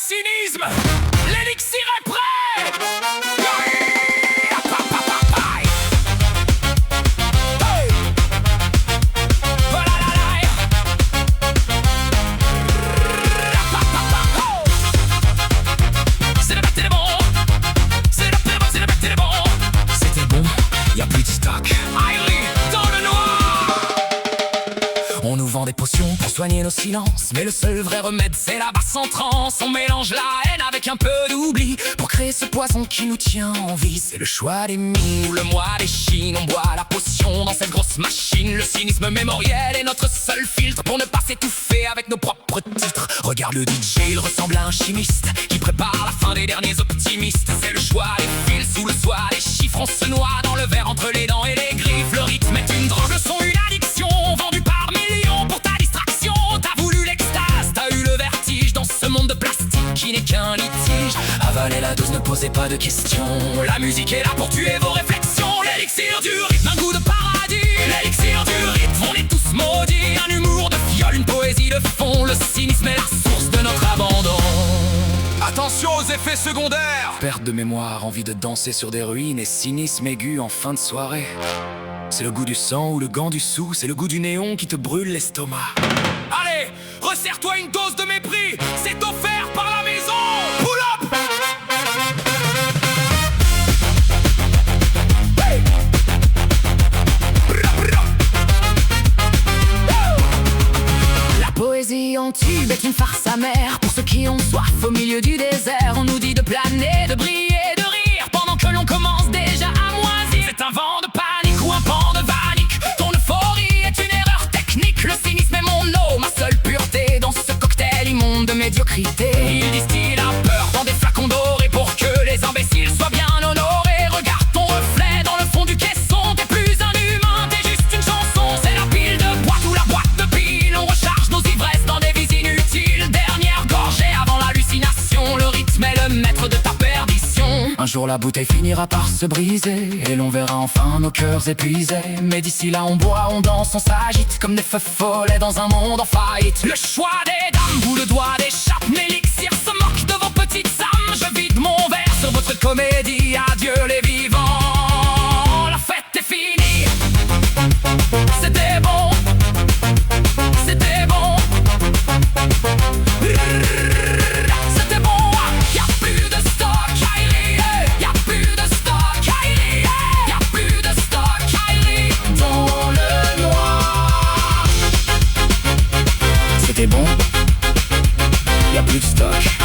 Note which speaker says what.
Speaker 1: cynisme, l'élixir est prêt. C'était bon, y'a plus de stock. Dans le noir. On nous vend des potions pour soigner nos silences, mais le seul vrai remède c'est la basse en transe. On mélange la haine avec un peu d'oubli pour créer ce poison qui nous tient en vie. C'est le choix des mines ou le mois des Chines. On boit la potion dans cette grosse machine. Le cynisme mémoriel est notre seul filtre pour ne pas s'étouffer avec nos propres titres. Regarde le DJ, il ressemble à un chimiste qui prépare la fin des derniers optimistes. C'est le choix des fils sous le soie des chiffres. On se noie dans le verre entre les dents et les griffes. Le rythme est une drogue, le son une addiction, vendu par millions pour ta distraction. T'as voulu l'extase, t'as eu le vertige dans ce monde de plastique qui n'est qu'un litige. Avaler la dose, ne posez pas de questions. La musique est là pour tuer vos réflexions. L'élixir du rythme, un goût de paradis. L'élixir du rythme, on est tous maudits. Un humour de fiole, une poésie de fond. Le cynisme est la source de notre abandon. Attention aux effets secondaires. Perte de mémoire, envie de danser sur des ruines et cynisme aigu en fin de soirée. C'est le goût du sang ou le gant du sou, c'est le goût du néon qui te brûle l'estomac. Allez, resserre-toi une dose de mépris, c'est offert par la maison. Pull up. Hey. La poésie en tube est une farce amère pour ceux qui ont soif au milieu du désert. On nous dit de planer, de briller, de rire pendant que l'on commence déjà à moisir. C'est un vent de panique ou un pan de vanique. Ton euphorie est une erreur technique. Le cynisme est mon eau, ma seule pureté dans ce cocktail immonde de médiocrité. Il distille la peur dans des flacons dorés pour que les imbéciles soient bien honorés. Regarde ton reflet dans le fond du caisson. T'es plus un humain, t'es juste une chanson. C'est la pile de boîte ou la boîte de pile. On recharge nos ivresses dans des vies inutiles. Dernière gorgée avant l'hallucination. Le rythme est le maître de ta perdition. Un jour la bouteille finira par se briser et l'on verra enfin nos cœurs épuisés. Mais d'ici là on boit, on danse, on s'agite comme des feux follets dans un monde en faillite. Le choix des dames ou le doigt d'échappe. L'élixir se moque de vos petites âmes. Je vide mon verre sur votre comédie. Adieu les vivants, la fête est finie. C'était bon, c'était bon. C'était bon, y'a plus de stock à rire. Y'a plus de stock à rire. Y'a plus de stock à rire. Dans le noir. C'était bon, y'a plus de stock.